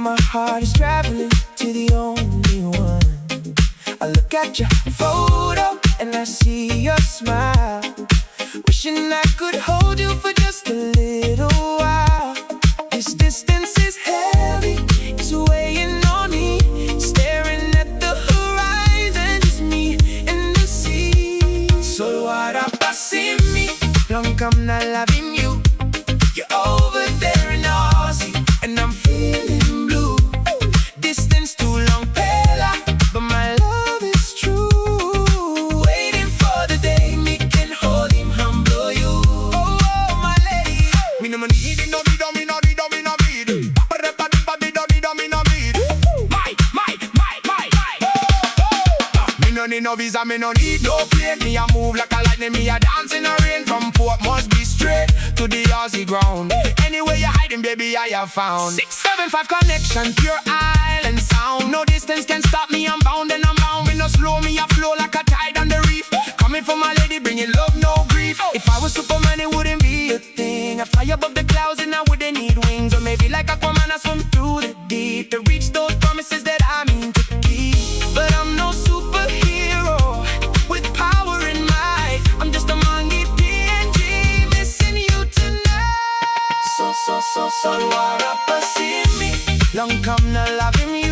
my heart is traveling to the only one. I look at your photo and I see your smile, wishing I could hold you for just a little while. This distance is heavy, it's weighing on me. Staring at the horizon, just me and the sea. Solwara, pasim. Long come not loving you. You're over there in Aussie, and I'm feeling blue. Distance too long, pela, but my love is true. Waiting for the day me can hold him, humble you. Oh, oh, my lady. Me no need it, no need, me no need, me no need. Me no need. Me no need no visa, me no need no plane. Me a move like a lightning, me a dance in the rain. From port must be straight to the Aussie ground. Anywhere you're hiding, baby, I have found 675 connection, pure island sound. No distance can stop me, I'm bound and I'm bound. Me no slow, me a flow like a tide on the reef. Coming for my lady, bringing love, no grief. If I was Superman, it wouldn't be a thing. I fly above the clouds and I wouldn't need wings. Or maybe like Aquaman, I swim through the deep to reach those promises that I mean to keep. But I'm no superhero with power and might. I'm just a Mangi PNG, missing you tonight. Solwara, pasim. Long come not loving you.